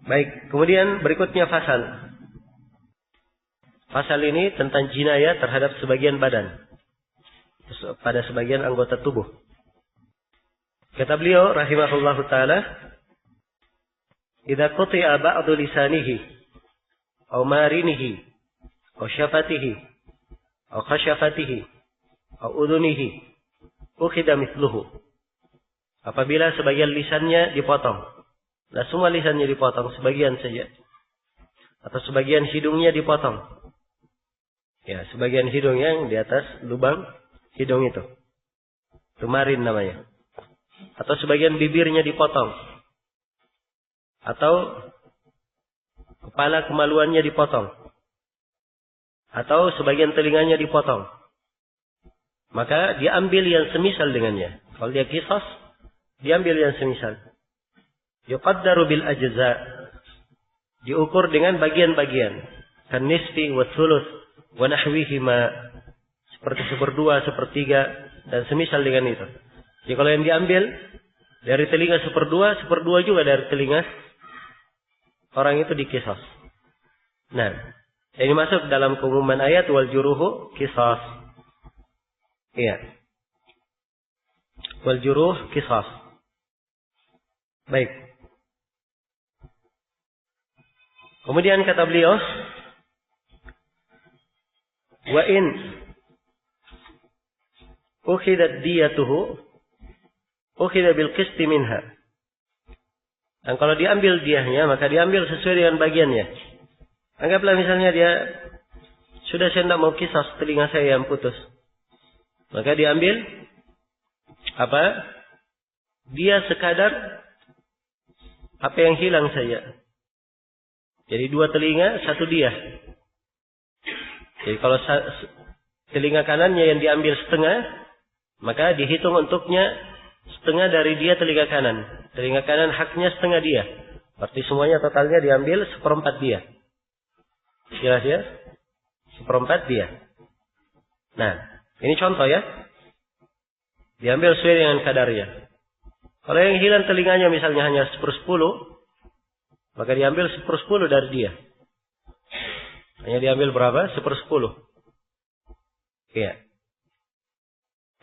Baik, kemudian berikutnya fasal. Fasal ini tentang jinayah terhadap sebagian badan, pada sebagian anggota tubuh. Kata beliau rahimahullahu taala, "Idza quti'a ba'du lisanihi aw marinihi aw syafatihi aw khashafatihi aw udhunihi, ukhidha mithluhu." Apabila sebagian lisannya dipotong, nah semua lisannya dipotong, sebagian saja, atau sebagian hidungnya dipotong, ya sebagian hidung yang di atas lubang hidung itu marin namanya, atau sebagian bibirnya dipotong, atau kepala kemaluannya dipotong, atau sebagian telinganya dipotong, maka diambil yang semisal dengannya. Kalau dia qisas, diambil yang semisal. Yuqaddaru bil ajza, diukur dengan bagian-bagian, kan nisfi wa thuluth wa nahwihima, seperti seperdua, sepertiga, dan semisal dengan itu. Jadi kalau yang diambil dari telinga seperdua, seperdua juga dari telinga orang itu diqisas. Nah, ini masuk dalam keumuman ayat wal juruhu qisas. Iya. Wal juruh qisas. Baik. Kemudian kata beliau, wa in ukhidat diyatuhu ukhidha bil qisti minha. Dan kalau diambil diahnya, maka diambil sesuai dengan bagiannya. Anggaplah misalnya dia sudah, saya tidak mau qisas telinga saya yang putus, maka diambil apa? Dia sekadar apa yang hilang saja. Jadi 2 telinga, 1 dia. Jadi kalau telinga kanannya yang diambil setengah, maka dihitung untuknya setengah dari dia telinga kanan. Telinga kanan haknya setengah dia. Berarti semuanya totalnya diambil 1/4 dia. Jelas ya? 1/4 dia. Nah, ini contoh ya. Diambil sesuai dengan kadarnya. Kalau yang hilang telinganya misalnya hanya 1/10, maka diambil 1/10 dari dia. Hanya diambil berapa? 1/10. Iya.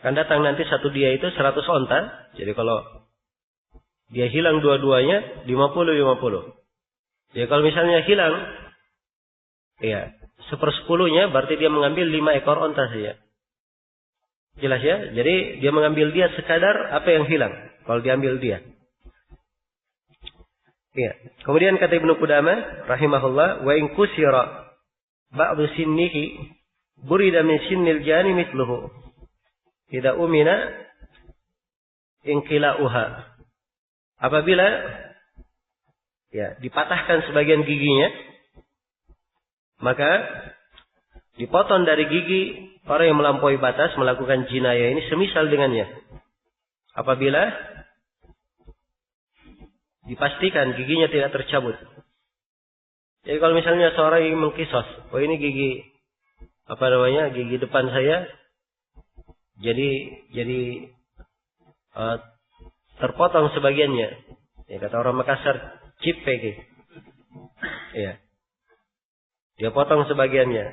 Kan datang nanti satu dia itu 100 onta. Jadi kalau dia hilang dua-duanya, 50-50. Jadi kalau misalnya hilang, iya, 1/10-nya berarti dia mengambil 5 ekor onta saja. Jelas ya? Jadi dia mengambil dia sekadar apa yang hilang. Kalau diambil dia. Iya. Kemudian kata Ibnu Qudamah rahimahullah, wa in kusira ba'du sinnihi burida min sinnil jani mithluhu tidak umina inqila'uha. Apabila ya dipatahkan sebagian giginya, maka dipotong dari gigi orang yang melampaui batas melakukan jinayah ini semisal dengannya. Apabila dipastikan giginya tidak tercabut. Jadi kalau misalnya seorang yang mengkisos, oh ini gigi gigi depan saya jadi terpotong sebagiannya. Ya, kata orang Makassar, cipek. Ya. Dia potong sebagiannya.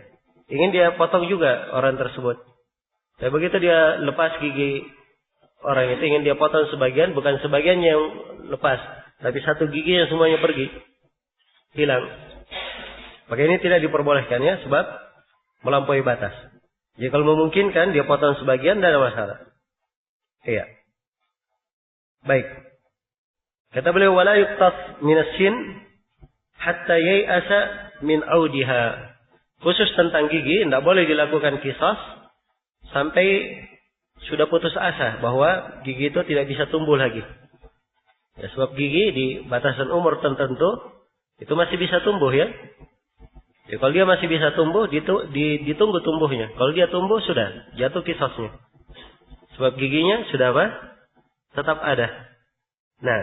Ingin dia potong juga orang tersebut. Tapi begitu dia lepas gigi orang itu, ingin dia potong sebagian, bukan sebagiannya yang lepas, tapi satu gigi yang semuanya pergi, hilang. Maka ini tidak diperbolehkan ya, sebab melampaui batas. Jadi kalau memungkinkan dia potong sebagian, tidak ada masalah. Iya. Baik. Kata beliau, wala yuqtas minasin hatta yai'asa min audiha. Khusus tentang gigi, tidak boleh dilakukan qisas sampai sudah putus asa bahwa gigi itu tidak bisa tumbuh lagi. Ya, sebab gigi di batasan umur tertentu itu masih bisa tumbuh ya. Ya, kalau dia masih bisa tumbuh, ditunggu tumbuhnya. Kalau dia tumbuh, sudah jatuh qisasnya. Sebab giginya sudah apa? Tetap ada. Nah,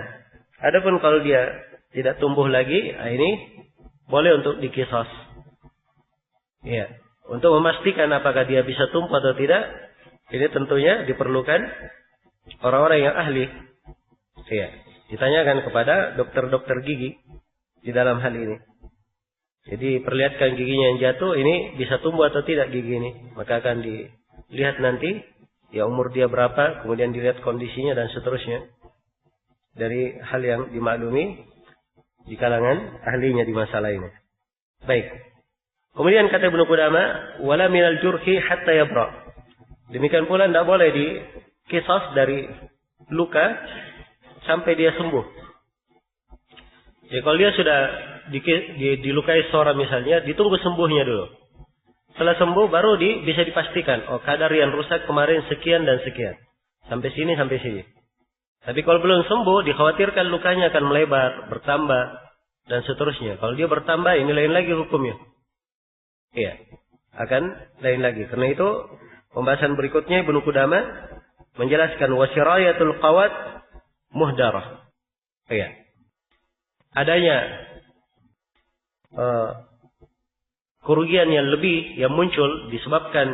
adapun kalau dia tidak tumbuh lagi, ini boleh untuk diqisas. Ya, untuk memastikan apakah dia bisa tumbuh atau tidak, ini tentunya diperlukan orang-orang yang ahli. Ya, ditanyakan kepada dokter-dokter gigi di dalam hal ini. Jadi perlihatkan giginya yang jatuh, ini bisa tumbuh atau tidak gigi ini. Maka akan dilihat nanti, ya umur dia berapa, kemudian dilihat kondisinya dan seterusnya. Dari hal yang dimaklumi di kalangan ahlinya di masalah ini. Baik. Kemudian kata Ibnu Qudamah, wala minal jurhi hatta yabra. Demikian pula tidak boleh dikisas dari luka sampai dia sembuh. Jadi kalau dia sudah dilukai seorang misalnya, ditunggu sembuhnya dulu. Setelah sembuh baru bisa dipastikan, oh kadar yang rusak kemarin sekian dan sekian. Sampai sini, sampai sini. Tapi kalau belum sembuh, dikhawatirkan lukanya akan melebar, bertambah, dan seterusnya. Kalau dia bertambah, ini lain lagi hukumnya. Iya, akan lain lagi. Karena itu, pembahasan berikutnya Ibnu Qudamah menjelaskan wasyirayatul qawat muhdarah. Iya. Adanya kerugian yang lebih yang muncul disebabkan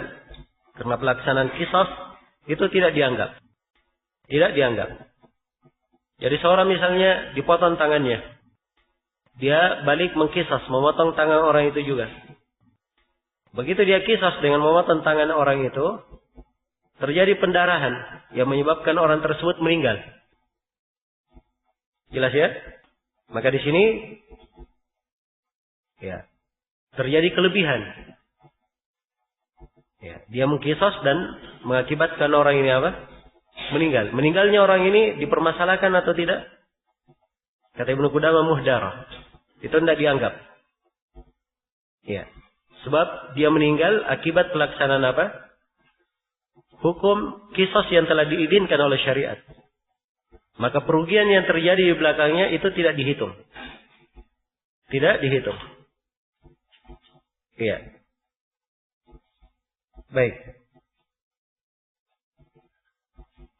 karena pelaksanaan qisas itu tidak dianggap. Tidak dianggap. Jadi seorang misalnya dipotong tangannya. Dia balik mengkisas, memotong tangan orang itu juga. Begitu dia kisas dengan memotong tangan orang itu, terjadi pendarahan yang menyebabkan orang tersebut meninggal. Jelas ya? Maka di sini ya terjadi kelebihan. Ya, dia mengkisas dan mengakibatkan orang ini apa? Meninggal. Meninggalnya orang ini dipermasalahkan atau tidak? Kata Ibnu Qudamah muhdarah. Itu tidak dianggap. Ya. Sebab dia meninggal akibat pelaksanaan apa? Hukum qisas yang telah diizinkan oleh syariat. Maka kerugian yang terjadi di belakangnya itu tidak dihitung. Tidak dihitung. Iya. Baik.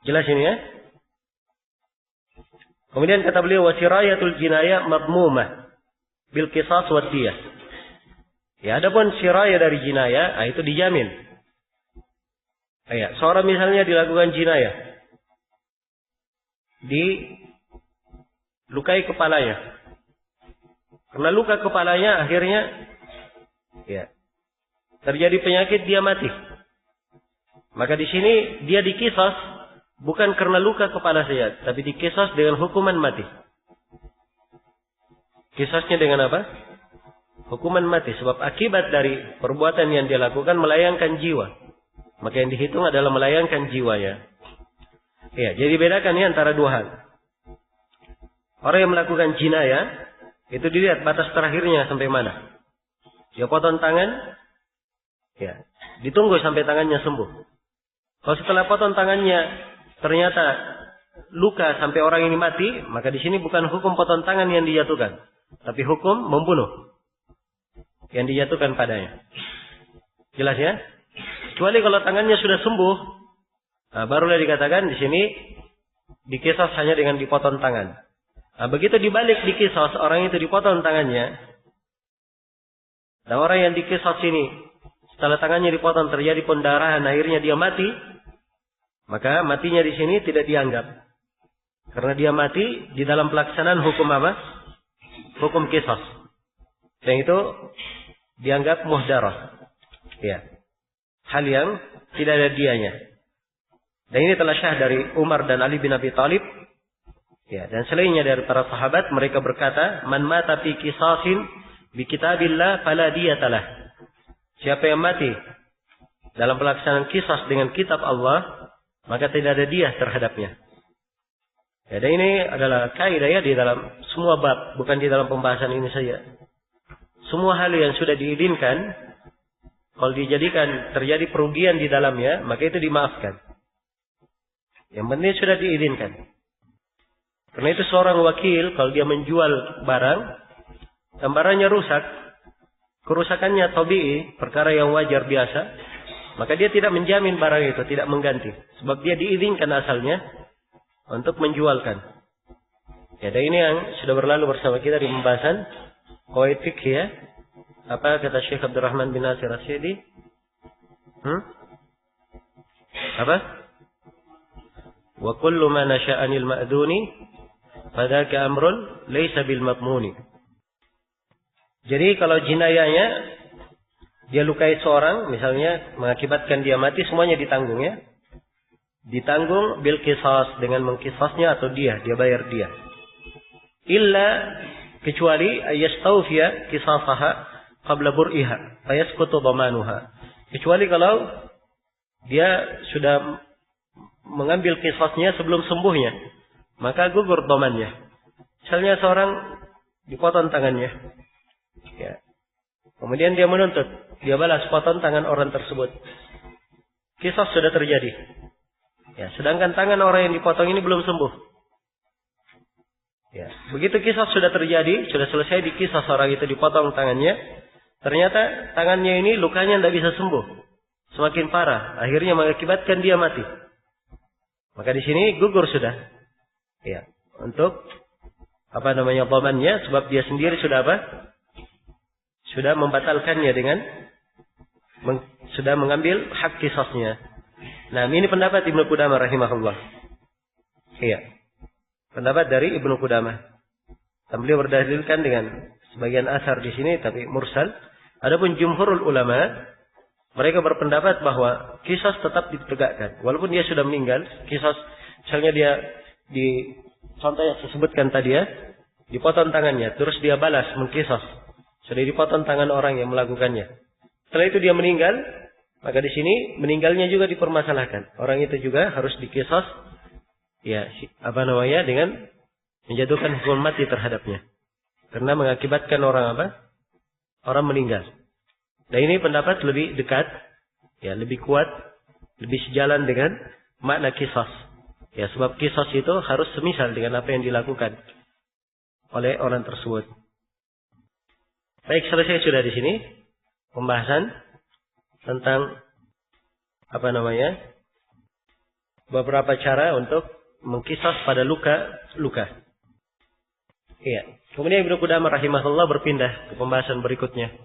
Jelas ini ya? Kemudian kata beliau wasirayatul jinayah madmumah bil qisas wa diyah. Ya, adapun siraya dari jinayah, itu dijamin. Ya, seorang misalnya dilakukan jinayah, dilukai kepalanya. Karena luka kepalanya akhirnya, ya, terjadi penyakit dia mati. Maka di sini dia dikisas bukan karena luka kepala saja, tapi dikisas dengan hukuman mati. Kisasnya dengan apa? Hukuman mati. Sebab akibat dari perbuatan yang dia lakukan melayangkan jiwa. Maka yang dihitung adalah melayangkan jiwanya. Ya, jadi bedakan ini antara dua hal. Orang yang melakukan jinayah, itu dilihat batas terakhirnya sampai mana. Dia potong tangan, ya, ditunggu sampai tangannya sembuh. Kalau setelah potong tangannya ternyata luka sampai orang ini mati, maka di sini bukan hukum potong tangan yang dijatuhkan, tapi hukum membunuh yang dijatuhkan padanya. Jelas ya? Kecuali kalau tangannya sudah sembuh, barulah dikatakan di sini dikisas hanya dengan dipotong tangan. Begitu dibalik dikisas, orang itu dipotong tangannya, dan orang yang dikisas ini setelah tangannya dipotong terjadi pendarahan, akhirnya dia mati, maka matinya di sini tidak dianggap. Karena dia mati di dalam pelaksanaan hukum apa? Hukum qisas. Dan itu dianggap muhdarah. Ya. Hal yang tidak ada dianya. Dan ini telah syah dari Umar dan Ali bin Abi Thalib. Ya, dan selainnya dari para sahabat, mereka berkata, "Man mata fi qisasin bi kitabillah fala diyatalah." Siapa yang mati dalam pelaksanaan qisas dengan kitab Allah, maka tidak ada diyah terhadapnya. Ya, dan ini adalah kaidah ya di dalam semua bab, bukan di dalam pembahasan ini saja. Semua hal yang sudah diizinkan, kalau dijadikan terjadi perugian di dalamnya, maka itu dimaafkan. Yang penting sudah diizinkan. Karena itu seorang wakil, kalau dia menjual barang, dan barangnya rusak, kerusakannya tabi'i, perkara yang wajar biasa, maka dia tidak menjamin barang itu, tidak mengganti. Sebab dia diizinkan asalnya untuk menjualkan. Ya, dan ini yang sudah berlalu bersama kita di pembahasan qawaid fikih ya. Apa kata Syekh Abdurrahman bin Nasir As-Sa'di? Apa? Wa kullu ma nasha'anil ma'duni fadaka amrun laysa bil madmuni. Jadi kalau jinayahnya dia lukai seorang, misalnya mengakibatkan dia mati, semuanya ditanggung ya. Ditanggung bil qisas, dengan mengkisasnya atau dia bayar dia. Illa, kecuali ayastawfiya qisasaha qabla bur'iha fayasqutu dhamanuha. Kecuali kalau dia sudah mengambil qisasnya sebelum sembuhnya, maka gugur dhamannya. Misalnya seorang dipotong tangannya, ya. Kemudian dia menuntut, dia balas potong tangan orang tersebut. Qisas sudah terjadi. Ya, sedangkan tangan orang yang dipotong ini belum sembuh. Ya, begitu qisas sudah terjadi, sudah selesai dikisas orang itu dipotong tangannya, ternyata tangannya ini lukanya tidak bisa sembuh, semakin parah, akhirnya mengakibatkan dia mati. Maka di sini gugur sudah. Ya, untuk dhamannya, sebab dia sendiri sudah sudah membatalkannya dengan sudah mengambil hak qisasnya. Nah, ini pendapat Ibnu Qudamah rahimahullah. Iya. Pendapat dari Ibnu Qudamah. Dan beliau berdalilkan dengan sebagian asar di sini tapi mursal. Adapun jumhurul ulama, mereka berpendapat bahwa qisas tetap ditegakkan walaupun dia sudah meninggal. Qisas, misalnya dia di contoh yang saya sebutkan tadi ya, dipotong tangannya, terus dia balas mengqisas. Sudah dipotong tangan orang yang melakukannya. Setelah itu dia meninggal, maka di sini meninggalnya juga dipermasalahkan. Orang itu juga harus dikisas, ya, dengan menjatuhkan hukuman mati terhadapnya. Karena mengakibatkan orang orang meninggal. Dan ini pendapat lebih dekat, ya, lebih kuat, lebih sejalan dengan makna qisas. Ya, sebab qisas itu harus semisal dengan apa yang dilakukan oleh orang tersebut. Baik, selesai sudah di sini pembahasan tentang beberapa cara untuk mengqisas pada luka. Iya. Kemudian Ibnu Qudamah rahimahullah berpindah ke pembahasan berikutnya.